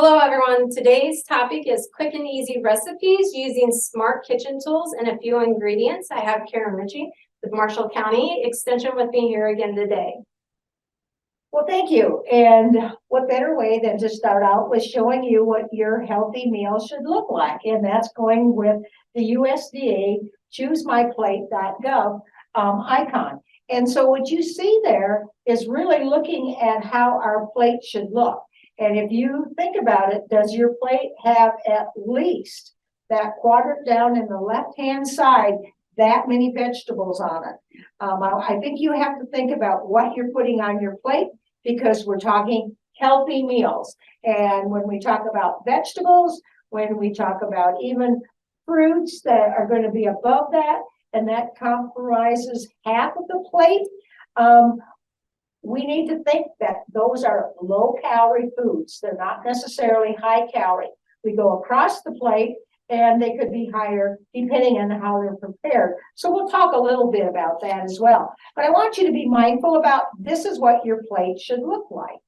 Hello everyone, today's topic is quick and easy recipes using smart kitchen tools and a few ingredients. I have Karen Richey with Marshall County Extension with me here again today. Well, thank you. And what better way than to start out with showing you what your healthy meal should look like. And that's going with the USDA choosemyplate.gov icon. And so what you see there is really looking at how our plate should look. And if you think about it, does your plate have at least that quadrant down in the left-hand side, that many vegetables on it? I think you have to think about what you're putting on your plate because we're talking healthy meals. And when we talk about vegetables, when we talk about even fruits that are going to be above that, and that comprises half of the plate, we need to think that those are low-calorie foods. They're not necessarily high-calorie. We go across the plate, and they could be higher depending on how they're prepared. So we'll talk a little bit about that as well. But I want you to be mindful about this is what your plate should look like.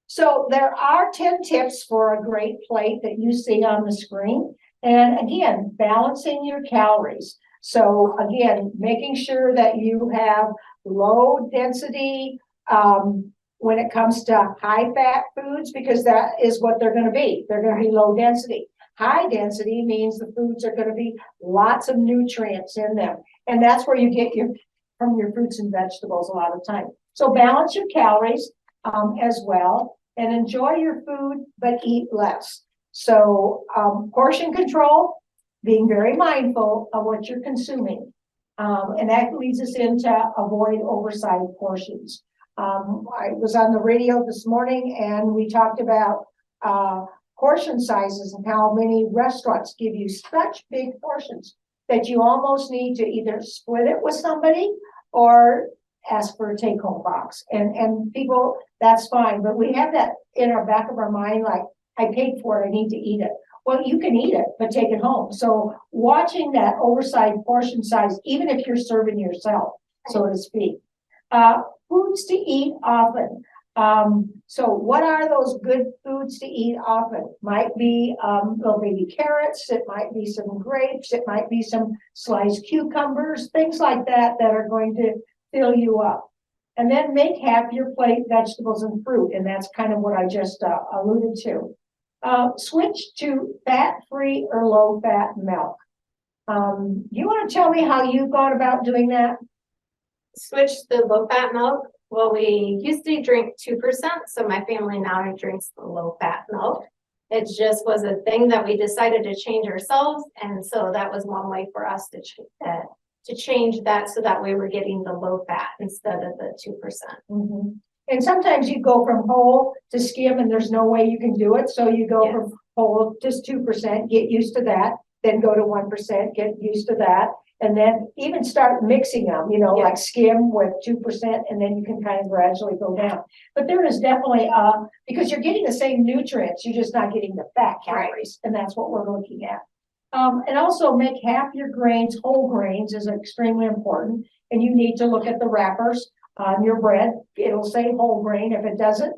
So there are 10 tips for a great plate that you see on the screen. And again, balancing your calories. So again, making sure that you have low density when it comes to high fat foods, because that is what they're going to be. They're going to be low density. High density means the foods are going to be lots of nutrients in them. And that's where you get from your fruits and vegetables a lot of time. So balance your calories as well and enjoy your food, but eat less. So portion control, being very mindful of what you're consuming. And that leads us into avoid oversized portions. I was on the radio this morning and we talked about portion sizes and how many restaurants give you such big portions that you almost need to either split it with somebody or ask for a take-home box. And people, that's fine, but we have that in our back of our mind, like, I paid for it, I need to eat it. Well, you can eat it, but take it home. So watching that oversized portion size, even if you're serving yourself, so to speak. Foods to eat often. So what are those good foods to eat often? Might be little baby carrots, it might be some grapes, it might be some sliced cucumbers, things like that that are going to fill you up. And then make half your plate vegetables and fruit, and that's kind of what I just alluded to. Switch to fat-free or low-fat milk. You want to tell me how you've gone about doing that? Switch to low-fat milk. Well, we used to drink 2%, so my family now drinks the low-fat milk. It just was a thing that we decided to change ourselves, and so that was one way for us to change that, so that way we're getting the low-fat instead of the 2%. Mm-hmm. And sometimes you go from whole to skim and there's no way you can do it. So you go from whole just 2%, get used to that, then go to 1%, get used to that. And then even start mixing them, like skim with 2%, and then you can kind of gradually go down. But there is definitely, because you're getting the same nutrients, you're just not getting the fat calories. And that's what we're looking at. And also make half your grains, whole grains is extremely important. And you need to look at the wrappers on your bread. It'll say whole grain. If it doesn't,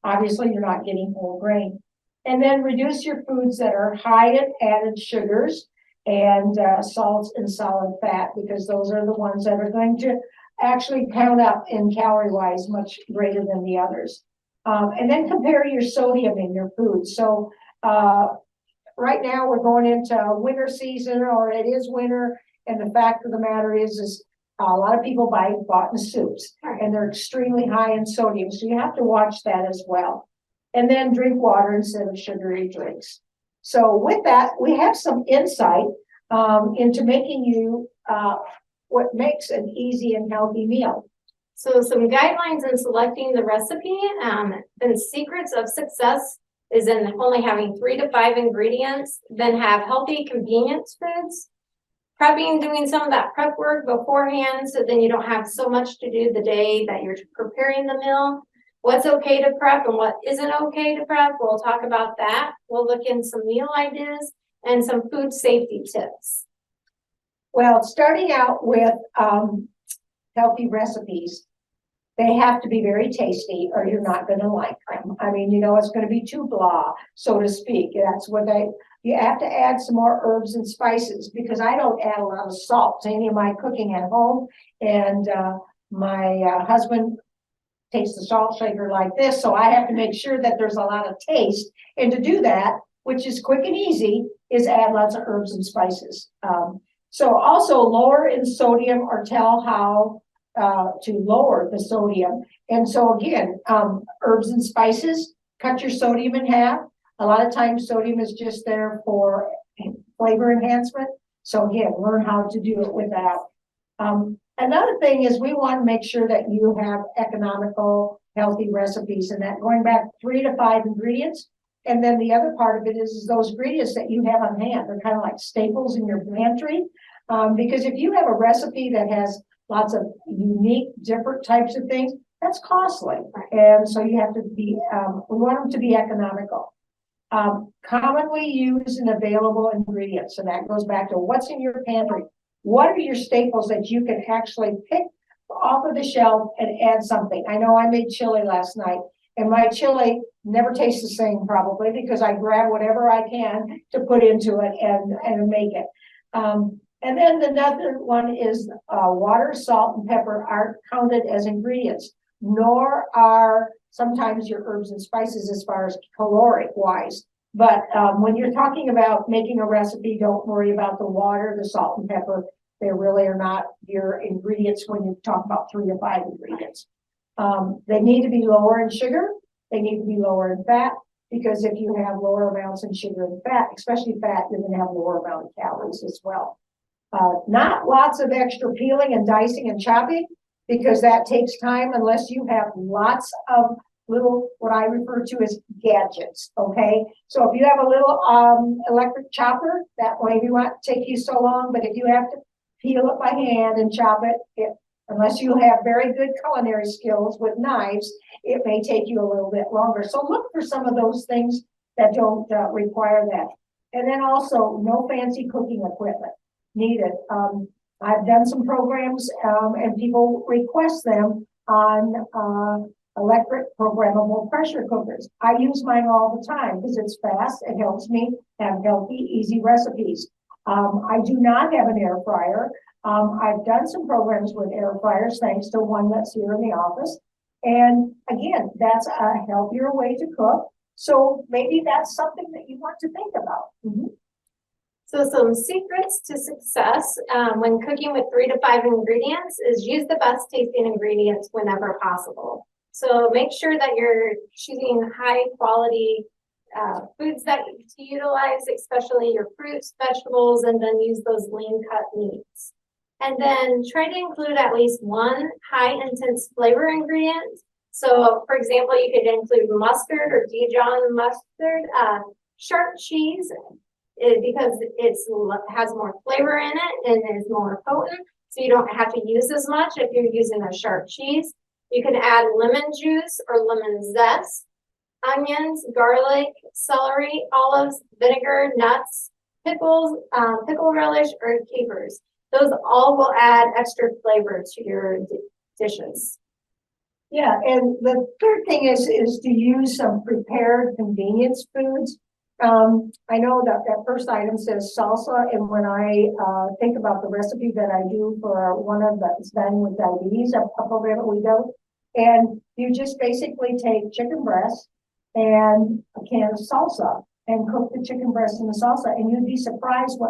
obviously you're not getting whole grain. And then reduce your foods that are high in added sugars and salts and solid fat, because those are the ones that are going to actually count up in calorie-wise much greater than the others. And then compare your sodium in your food. So right now we're going into winter season, or it is winter, and the fact of the matter is a lot of people buy bought-in soups, and they're extremely high in sodium. So you have to watch that as well. And then drink water instead of sugary drinks. So with that, we have some insight into making you what makes an easy and healthy meal. So some guidelines in selecting the recipe, and secrets of success is in only having 3 to 5 ingredients, then have healthy convenience foods. Prepping, doing some of that prep work beforehand, so then you don't have so much to do the day that you're preparing the meal. What's okay to prep and what isn't okay to prep, we'll talk about that. We'll look in some meal ideas and some food safety tips. Well, starting out with healthy recipes, They have to be very tasty or you're not gonna like them. I mean, it's gonna be too blah, so to speak. That's what you have to add some more herbs and spices because I don't add a lot of salt to any of my cooking at home. And my husband takes the salt shaker like this, so I have to make sure that there's a lot of taste. And to do that, which is quick and easy, is add lots of herbs and spices. So also lower in sodium or tell how to lower the sodium. And so again, herbs and spices, cut your sodium in half. A lot of times sodium is just there for flavor enhancement. So again, learn how to do it without. Another thing is we want to make sure that you have economical, healthy recipes, and that going back 3 to 5 ingredients. And then the other part of it is those ingredients that you have on hand. They're kind of like staples in your pantry. Because if you have a recipe that has lots of unique, different types of things, that's costly. And so you have to be, we want them to be economical. Commonly used and available ingredients. And that goes back to what's in your pantry. What are your staples that you can actually pick off of the shelf and add something? I know I made chili last night, and my chili never tastes the same probably because I grab whatever I can to put into it and make it. And then another one is water, salt, and pepper aren't counted as ingredients, nor are sometimes your herbs and spices as far as caloric wise. But when you're talking about making a recipe, don't worry about the water, the salt, and pepper. They really are not your ingredients when you talk about 3 to 5 ingredients. They need to be lower in sugar. They need to be lower in fat, because if you have lower amounts in sugar and fat, especially fat, you're going to have lower amount of calories as well. Not lots of extra peeling and dicing and chopping, because that takes time unless you have lots of little, what I refer to as gadgets, okay? So if you have a little electric chopper, that maybe won't take you so long, but if you have to peel it by hand and chop it, unless you have very good culinary skills with knives, it may take you a little bit longer. So look for some of those things that don't require that. And then also, no fancy cooking equipment needed. I've done some programs and people request them on electric programmable pressure cookers. I use mine all the time because it's fast. It helps me have healthy, easy recipes. I do not have an air fryer. I've done some programs with air fryers, thanks to one that's here in the office. And again, that's a healthier way to cook. So maybe that's something that you want to think about. Mm-hmm. So some secrets to success when cooking with 3 to 5 ingredients is use the best tasting ingredients whenever possible. So make sure that you're choosing high quality foods that to utilize, especially your fruits, vegetables, and then use those lean cut meats. And then try to include at least one high intense flavor ingredient. So for example, you could include mustard or Dijon mustard, sharp cheese, because it has more flavor in it and is more potent. So you don't have to use as much if you're using a sharp cheese. You can add lemon juice or lemon zest, onions, garlic, celery, olives, vinegar, nuts, pickles, pickle relish, or capers. Those all will add extra flavor to your dishes. Yeah, and the third thing is to use some prepared convenience foods. I know that first item says salsa, and when I think about the recipe that I do for one of that's done with diabetes, a program that we do, and you just basically take chicken breast and a can of salsa and cook the chicken breast in the salsa, and you'd be surprised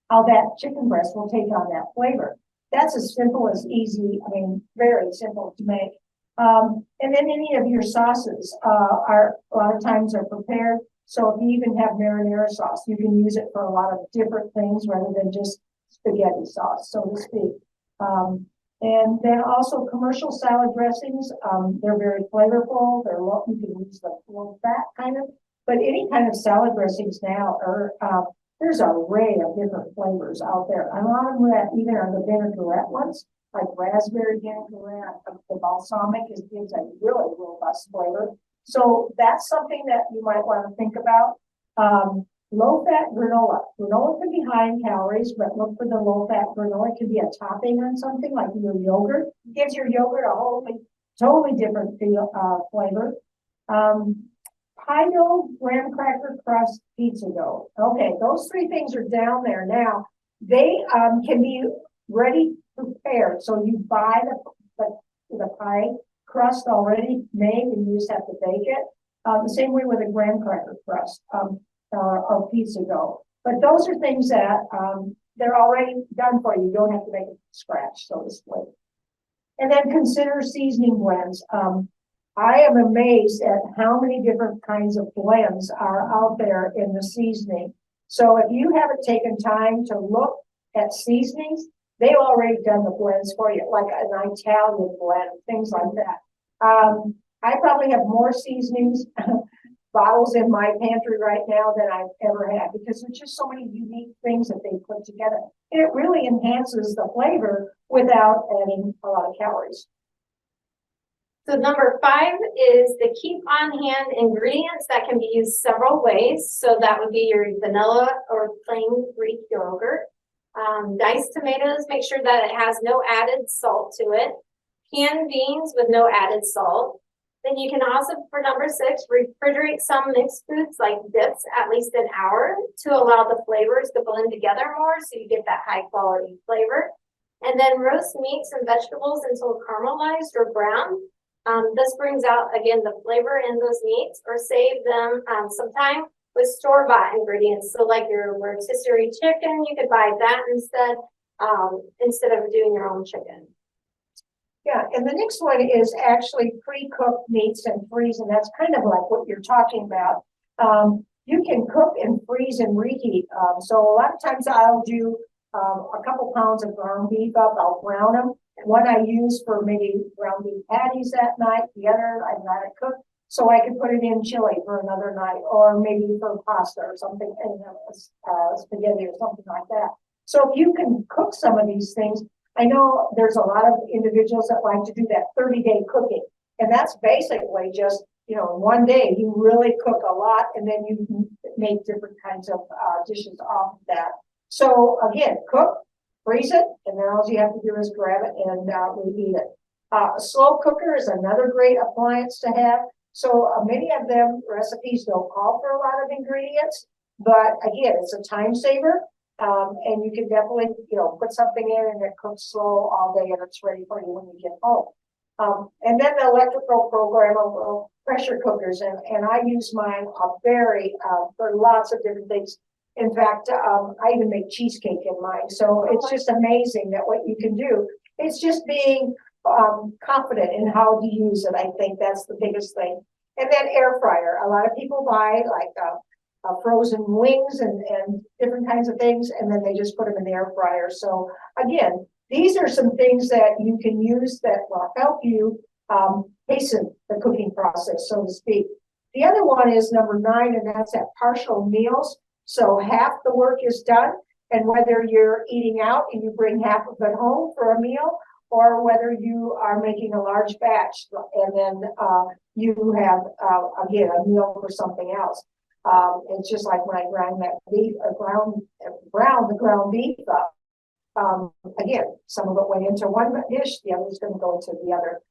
how that chicken breast will take on that flavor. That's as simple as easy, I mean, very simple to make. And then any of your sauces are a lot of times are prepared. So if you even have marinara sauce, you can use it for a lot of different things rather than just spaghetti sauce, so to speak. And then also commercial salad dressings, they're very flavorful. They're low, you can use the low fat kind of, but any kind of salad dressings now are, there's an array of different flavors out there. A lot of them even are the vinaigrette ones, like raspberry vinaigrette, the balsamic gives a really robust flavor. So that's something that you might want to think about. Low-fat granola. Granola can be high in calories, but look for the low-fat granola. It could be a topping on something like your yogurt. It gives your yogurt a whole totally different flavor. Pie dough, graham cracker crust, pizza dough. Okay, those three things are down there now. They can be ready prepared. So you buy the pie crust already made and you just have to bake it. The same way with a graham cracker crust or pizza dough. But those are things that they're already done for you. You don't have to make it from scratch, so to speak. And then consider seasoning blends. I am amazed at how many different kinds of blends are out there in the seasoning. So if you haven't taken time to look at seasonings, they've already done the blends for you, like an Italian blend, things like that. I probably have more seasonings bottles in my pantry right now than I've ever had because there's just so many unique things that they put together. And it really enhances the flavor without adding a lot of calories. So number 5 is the keep on hand ingredients that can be used several ways. So that would be your vanilla or plain Greek yogurt. Diced tomatoes, make sure that it has no added salt to it. Canned beans with no added salt. Then you can also, for number 6, refrigerate some mixed foods like dips at least an hour to allow the flavors to blend together more so you get that high quality flavor. And then roast meats and vegetables until caramelized or brown. This brings out, again, the flavor in those meats, or save them sometime with store-bought ingredients. So like your rotisserie chicken, you could buy that instead of doing your own chicken. Yeah, and the next one is actually pre-cooked meats and freeze, and that's kind of like what you're talking about. You can cook and freeze and reheat. So a lot of times I'll do a couple pounds of ground beef up, I'll brown them. One I use for maybe ground beef patties that night, the other I'd let it cook so I could put it in chili for another night, or maybe for pasta or something, spaghetti or something like that. So if you can cook some of these things, I know there's a lot of individuals that like to do that 30-day cooking, and that's basically just, you know, one day you really cook a lot and then you make different kinds of dishes off of that. So again, cook, freeze it, and then all you have to do is grab it and reheat it. A slow cooker is another great appliance to have. So many of them recipes don't call for a lot of ingredients, but again, it's a time saver. And you can definitely, you know, put something in and it cooks slow all day and it's ready for you when you get home. And then the electrical programmable pressure cookers, and I use mine for lots of different things. In fact, I even make cheesecake in mine. So it's just amazing that what you can do. It's just being confident in how to use it. I think that's the biggest thing. And then air fryer. A lot of people buy like frozen wings and different kinds of things, and then they just put them in the air fryer. So again, these are some things that you can use that will help you hasten the cooking process, so to speak. The other one is number 9, and that's at partial meals. So half the work is done, and whether you're eating out and you bring half of it home for a meal, or whether you are making a large batch and then you have, again, a meal for something else. It's just like when I grind that beef, brown the ground beef up. Again, some of it went into one dish, the other is going to go into the other.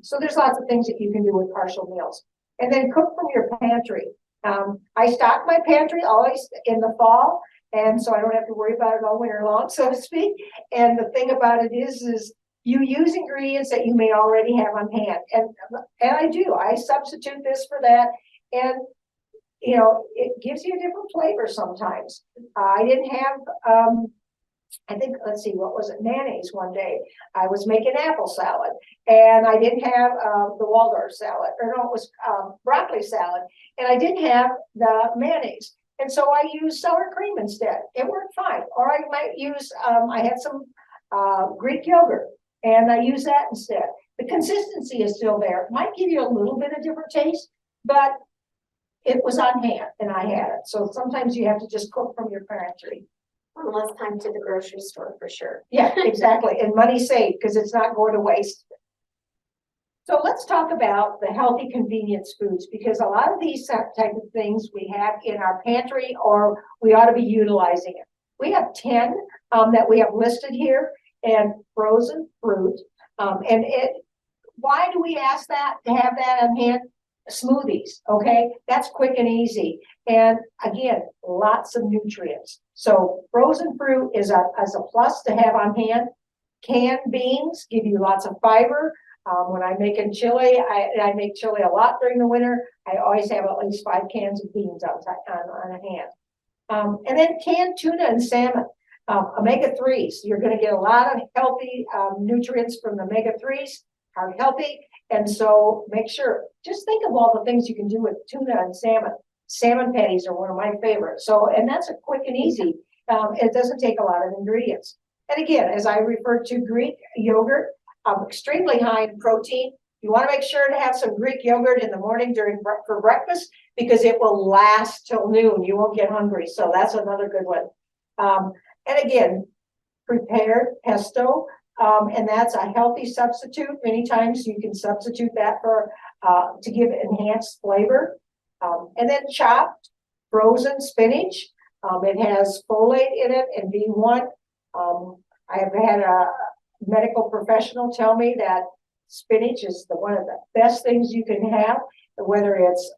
So there's lots of things that you can do with partial meals. And then cook from your pantry. I stock my pantry always in the fall, and so I don't have to worry about it all winter long, so to speak. And the thing about it is you use ingredients that you may already have on hand. And I do. I substitute this for that. And you know, it gives you a different flavor sometimes. I didn't have, I think, let's see, what was it? Mayonnaise one day. I was making apple salad and I didn't have the Waldorf salad, or no, it was broccoli salad. And I didn't have the mayonnaise. And so I used sour cream instead. It worked fine. Or I might use, I had some Greek yogurt and I use that instead. The consistency is still there. It might give you a little bit of different taste, but it was on hand and I had it. So sometimes you have to just cook from your pantry. Less time to the grocery store for sure. Yeah, exactly. And money saved because it's not going to waste. So let's talk about the healthy convenience foods, because a lot of these type of things we have in our pantry, or we ought to be utilizing it. We have 10 that we have listed here, and frozen fruit. And why do we ask that, to have that on hand? Smoothies, okay? That's quick and easy. And again, lots of nutrients. So frozen fruit is a plus to have on hand. Canned beans give you lots of fiber. When I'm making chili, I make chili a lot during the winter. I always have at least 5 cans of beans on hand. And then canned tuna and salmon. Omega-3s, you're going to get a lot of healthy nutrients from the omega-3s, are healthy. And so make sure, just think of all the things you can do with tuna and salmon. Salmon patties are one of my favorites. So, and that's a quick and easy. It doesn't take a lot of ingredients. And again, as I referred to Greek yogurt, extremely high in protein. You want to make sure to have some Greek yogurt in the morning for breakfast, because it will last till noon. You won't get hungry. So that's another good one. And again, prepared pesto. And that's a healthy substitute. Many times you can substitute that for to give enhanced flavor. And then chopped frozen spinach. It has folate in it and B1. I have had a medical professional tell me that spinach is one of the best things you can have, whether it's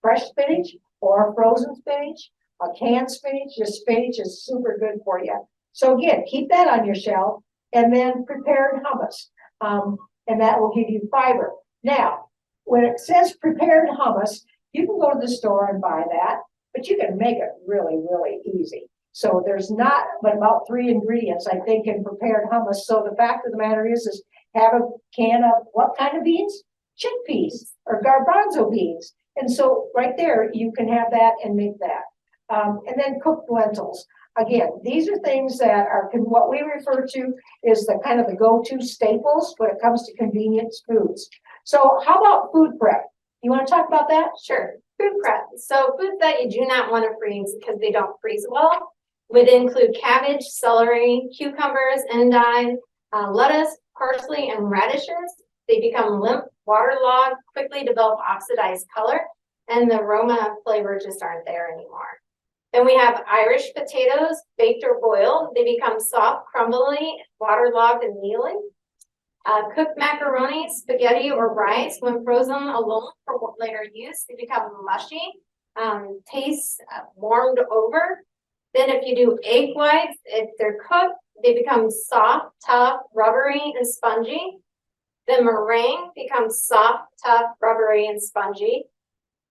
fresh spinach or frozen spinach, canned spinach. Your spinach is super good for you. So again, keep that on your shelf. And then prepared hummus, and that will give you fiber. Now, when it says prepared hummus, you can go to the store and buy that, but you can make it really, really easy. So there's not but about 3 ingredients, I think, in prepared hummus. So the fact of the matter is have a can of what kind of beans? Chickpeas or garbanzo beans. And so right there, you can have that and make that. And then cooked lentils. Again, these are things that are what we refer to is the kind of the go-to staples when it comes to convenience foods. So how about food prep? You want to talk about that? Sure. Food prep. So foods that you do not want to freeze because they don't freeze well would include cabbage, celery, cucumbers, endive, lettuce, parsley, and radishes. They become limp, waterlogged, quickly develop oxidized color, and the aroma and flavor just aren't there anymore. Then we have Irish potatoes, baked or boiled. They become soft, crumbly, waterlogged, and mealy. Cooked macaroni, spaghetti, or rice, when frozen alone for later use, they become mushy, taste warmed over. Then if you do egg whites, if they're cooked, they become soft, tough, rubbery, and spongy. The meringue becomes soft, tough, rubbery, and spongy.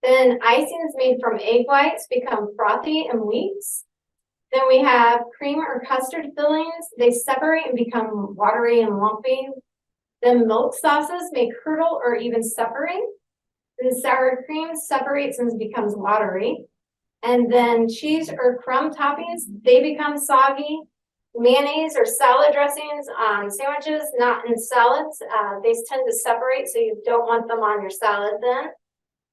Then icings made from egg whites become frothy and weak. Then we have cream or custard fillings. They separate and become watery and lumpy. Then milk sauces may curdle or even separate. Then sour cream separates and becomes watery. And then cheese or crumb toppings, they become soggy. Mayonnaise or salad dressings on sandwiches, not in salads. They tend to separate, so you don't want them on your salad then.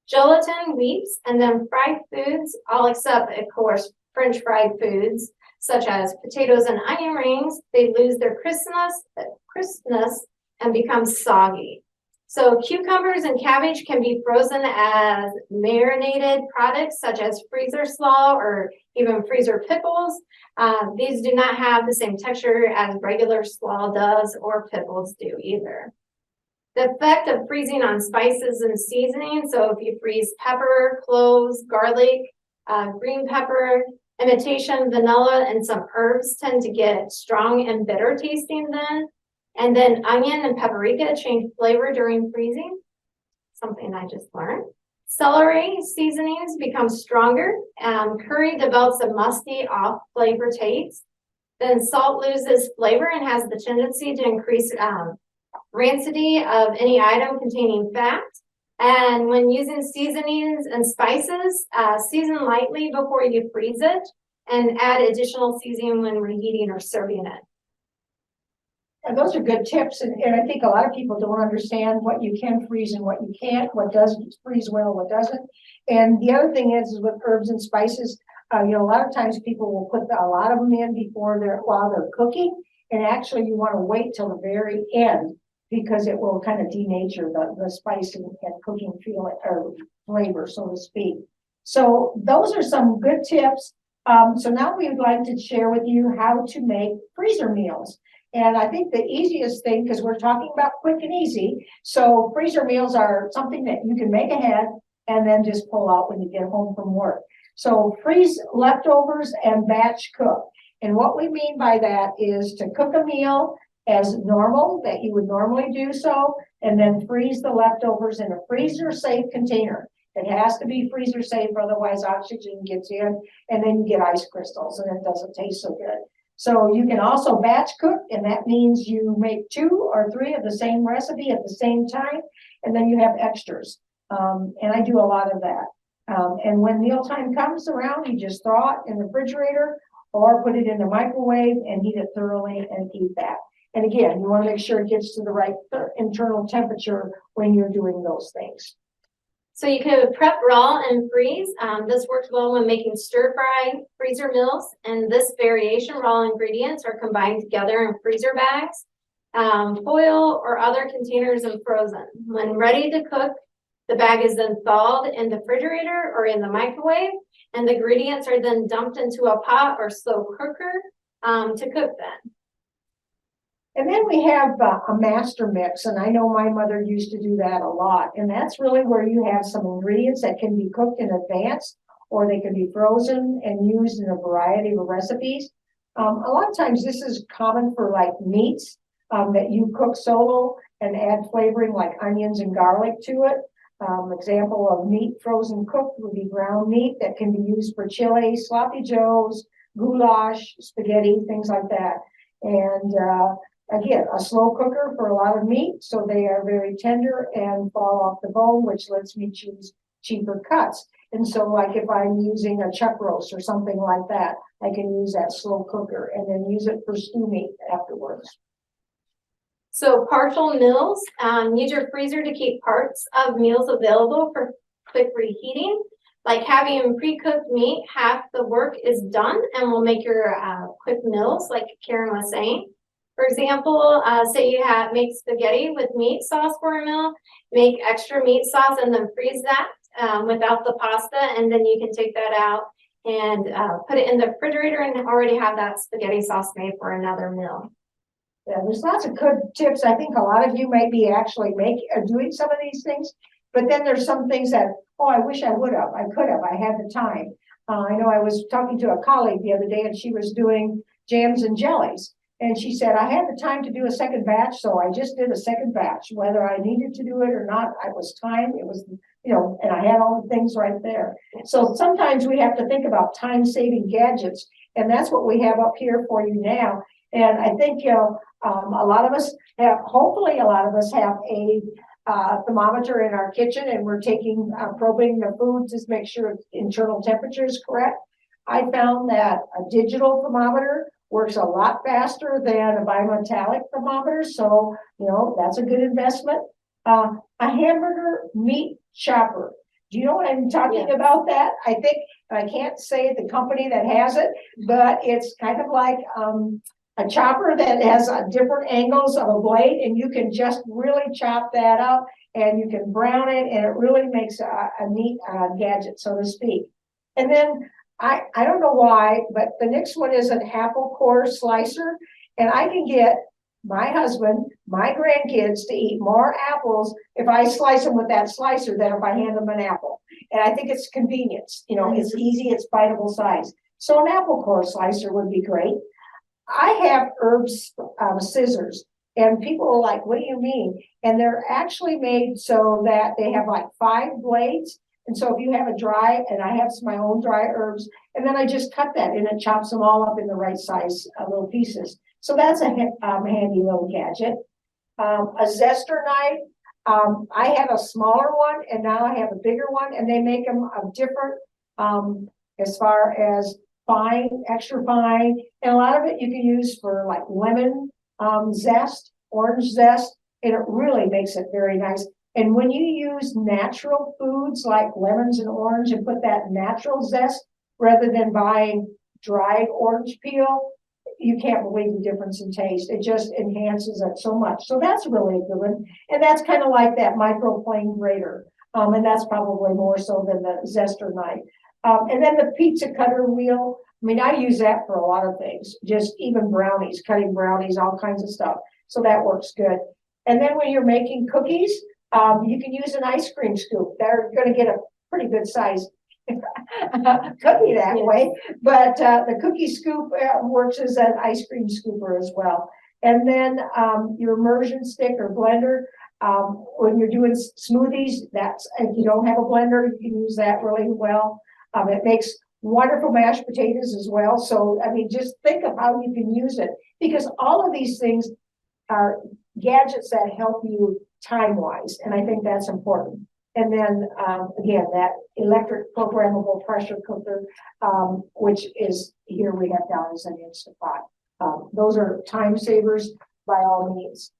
Gelatin, wheats, and then fried foods, all except, of course, French fried foods, such as potatoes and onion rings. They lose their crispness and become soggy. So cucumbers and cabbage can be frozen as marinated products, such as freezer slaw or even freezer pickles. These do not have the same texture as regular slaw does or pickles do either. The effect of freezing on spices and seasoning. So if you freeze pepper, cloves, garlic, green pepper, imitation vanilla, and some herbs tend to get strong and bitter tasting then. And then onion and paprika change flavor during freezing. Something I just learned. Celery seasonings become stronger. Curry develops a musty off flavor taste. Then salt loses flavor and has the tendency to increase rancidity of any item containing fat. And when using seasonings and spices, season lightly before you freeze it and add additional seasoning when reheating or serving it. And those are good tips. And I think a lot of people don't understand what you can freeze and what you can't, what doesn't freeze well, what doesn't. And the other thing is with herbs and spices, a lot of times people will put a lot of them in while they're cooking. And actually you want to wait till the very end, because it will kind of denature the spice and cooking feel or flavor, so to speak. So those are some good tips. So now we would like to share with you how to make freezer meals. And I think the easiest thing, because we're talking about quick and easy, so freezer meals are something that you can make ahead and then just pull out when you get home from work. So freeze leftovers and batch cook. And what we mean by that is to cook a meal as normal, that you would normally do so, and then freeze the leftovers in a freezer safe container. It has to be freezer safe, otherwise oxygen gets in, and then you get ice crystals and it doesn't taste so good. So you can also batch cook, and that means you make 2 or 3 of the same recipe at the same time, and then you have extras. And I do a lot of that. And when mealtime comes around, you just throw it in the refrigerator or put it in the microwave and heat it thoroughly and eat that. And again, you want to make sure it gets to the right internal temperature when you're doing those things. So you can prep raw and freeze. This works well when making stir-fry freezer meals. And this variation, raw ingredients are combined together in freezer bags, foil, or other containers and frozen. When ready to cook, the bag is then thawed in the refrigerator or in the microwave, and the ingredients are then dumped into a pot or slow cooker to cook then. And then we have a master mix, and I know my mother used to do that a lot. And that's really where you have some ingredients that can be cooked in advance, or they can be frozen and used in a variety of recipes. A lot of times this is common for like meats that you cook solo and add flavoring like onions and garlic to it. Example of meat frozen cooked would be ground meat that can be used for chili, sloppy joes, goulash, spaghetti, things like that. And again, a slow cooker for a lot of meat, so they are very tender and fall off the bone, which lets me choose cheaper cuts. And so like if I'm using a chuck roast or something like that, I can use that slow cooker and then use it for stew meat afterwards. So partial meals, use your freezer to keep parts of meals available for quick reheating. Like having pre-cooked meat, half the work is done and will make your quick meals, like Karen was saying. For example, say you make spaghetti with meat sauce for a meal, make extra meat sauce and then freeze that without the pasta, and then you can take that out and put it in the refrigerator and already have that spaghetti sauce made for another meal. Yeah, there's lots of good tips. I think a lot of you might be actually doing some of these things, but then there's some things that, oh, I wish I would have, I could have, I had the time. I know I was talking to a colleague the other day and she was doing jams and jellies. And she said, I had the time to do a second batch, so I just did a second batch. Whether I needed to do it or not, it was time, it was, and I had all the things right there. So sometimes we have to think about time-saving gadgets, and that's what we have up here for you now. And I think, a lot of us have, hopefully a lot of us have a thermometer in our kitchen, and we're probing the food to make sure internal temperature is correct. I found that a digital thermometer works a lot faster than a bimetallic thermometer, so that's a good investment. A hamburger meat chopper. Do you know what I'm talking about? That I think I can't say the company that has it, but it's kind of like a chopper that has different angles of a blade, and you can just really chop that up, and you can brown it, and it really makes a neat gadget, so to speak. And then I don't know why, but the next one is an apple core slicer, and I can get my husband, my grandkids to eat more apples if I slice them with that slicer than if I hand them an apple. And I think it's convenience. It's easy, it's biteable size. So an apple core slicer would be great. I have herbs scissors, and people are like, what do you mean? And they're actually made so that they have like 5 blades. And so if you have and I have my own dry herbs, and then I just cut that and it chops them all up in the right size little pieces. So that's a handy little gadget. A zester knife. I had a smaller one and now I have a bigger one, and they make them of different as far as fine, extra fine, and a lot of it you can use for like lemon zest, orange zest, and it really makes it very nice. And when you use natural foods like lemons and orange and put that natural zest rather than buying dried orange peel, you can't believe the difference in taste. It just enhances it so much. So that's really a good one. And that's kind of like that microplane grater. And that's probably more so than the zester knife. And then the pizza cutter wheel. I mean, I use that for a lot of things, just even brownies, cutting brownies, all kinds of stuff. So that works good. And then when you're making cookies, you can use an ice cream scoop. They're going to get a pretty good size cookie that way. But the cookie scoop works as an ice cream scooper as well. And then your immersion stick or blender, when you're doing smoothies, that's, if you don't have a blender, you can use that really well. It makes wonderful mashed potatoes as well. So, I mean, just think of how you can use it, because all of these things are gadgets that help you time-wise, and I think that's important. And then, again, that electric programmable pressure cooker, which is here we have down as an Instant Pot. Those are time savers by all means.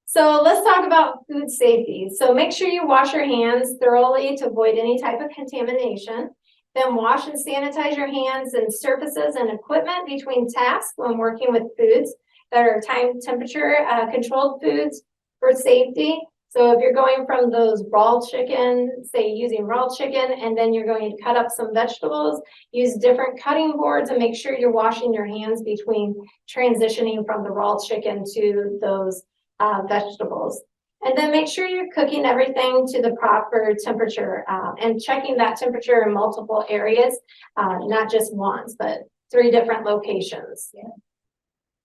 So let's talk about food safety. So make sure you wash your hands thoroughly to avoid any type of contamination. Then wash and sanitize your hands and surfaces and equipment between tasks when working with foods that are temperature controlled foods for safety. So if you're going from those raw chicken, say using raw chicken, and then you're going to cut up some vegetables, use different cutting boards and make sure you're washing your hands between transitioning from the raw chicken to those vegetables. And then make sure you're cooking everything to the proper temperature and checking that temperature in multiple areas, not just once, but 3 different locations. Yeah.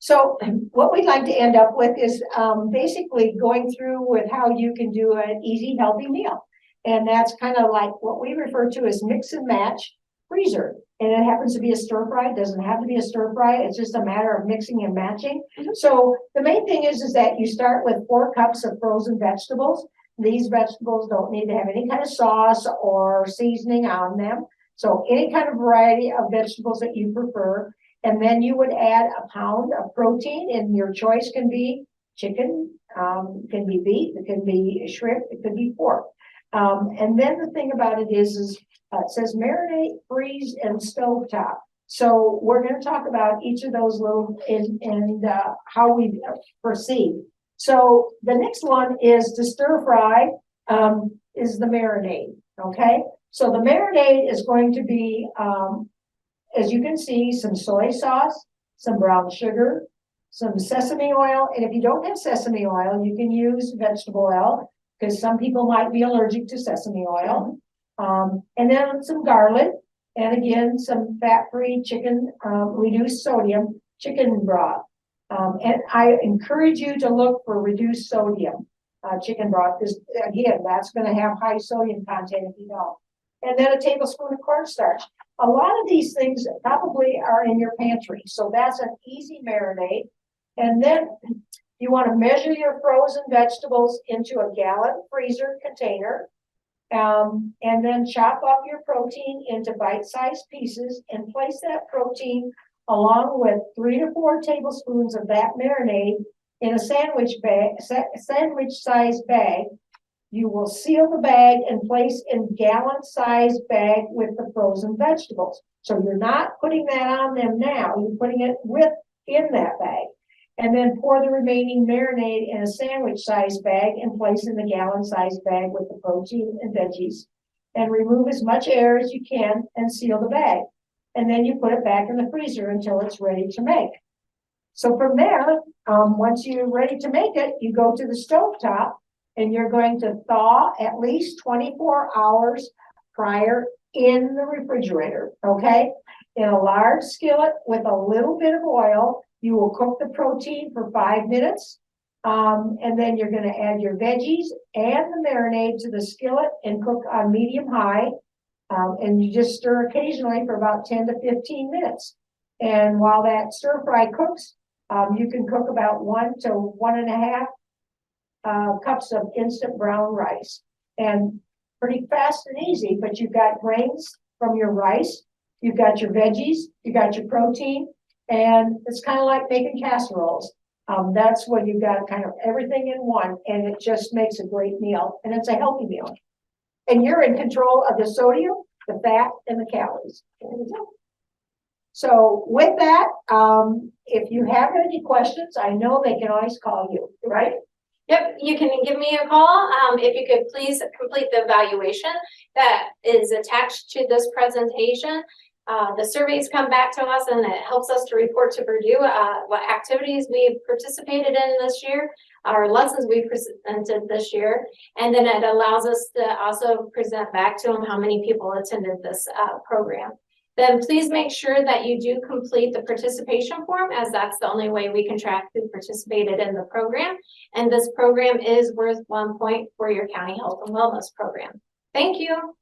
So what we'd like to end up with is basically going through with how you can do an easy, healthy meal. And that's kind of like what we refer to as mix and match freezer. And it happens to be a stir fry. It doesn't have to be a stir fry. It's just a matter of mixing and matching. So the main thing is that you start with 4 cups of frozen vegetables. These vegetables don't need to have any kind of sauce or seasoning on them. So any kind of variety of vegetables that you prefer. And then you would add a pound of protein, and your choice can be chicken, can be beef, it can be shrimp, it could be pork. And then the thing about it is it says marinate, freeze, and stovetop. So we're going to talk about each of those little and how we proceed. So the next one is to stir fry, is the marinade. Okay, so the marinade is going to be as you can see, some soy sauce, some brown sugar, some sesame oil. And if you don't have sesame oil, you can use vegetable oil, because some people might be allergic to sesame oil. And then some garlic, and again, some fat-free chicken, reduced sodium chicken broth. And I encourage you to look for reduced sodium chicken broth, because again, that's going to have high sodium content if you don't. And then a tablespoon of cornstarch. A lot of these things probably are in your pantry, so that's an easy marinade. And then you want to measure your frozen vegetables into a gallon freezer container, and then chop up your protein into bite-sized pieces and place that protein along with 3 to 4 tablespoons of that marinade in a sandwich-sized bag. You will seal the bag and place in gallon-sized bag with the frozen vegetables. So you're not putting that on them now, you're putting it in that bag. And then pour the remaining marinade in a sandwich-sized bag and place in the gallon-sized bag with the protein and veggies. And remove as much air as you can and seal the bag. And then you put it back in the freezer until it's ready to make. So from there, once you're ready to make it, you go to the stovetop, and you're going to thaw at least 24 hours prior in the refrigerator, okay? In a large skillet with a little bit of oil, you will cook the protein for 5 minutes. And then you're going to add your veggies and the marinade to the skillet and cook on medium-high. And you just stir occasionally for about 10 to 15 minutes. And while that stir fry cooks, you can cook about 1 to 1.5 cups of instant brown rice, and pretty fast and easy, but you've got grains from your rice, you've got your veggies, you got your protein, and it's kind of like making casseroles. That's when you've got kind of everything in one, and it just makes a great meal, and it's a healthy meal. And you're in control of the sodium, the fat, and the calories. So with that, if you have any questions, I know they can always call you, right? Yep, you can give me a call. If you could please complete the evaluation that is attached to this presentation. The surveys come back to us and it helps us to report to Purdue what activities we've participated in this year, our lessons we presented this year, and then it allows us to also present back to them how many people attended this program. Then please make sure that you do complete the participation form, as that's the only way we can track who participated in the program. And this program is worth 1 point for your county health and wellness program. Thank you.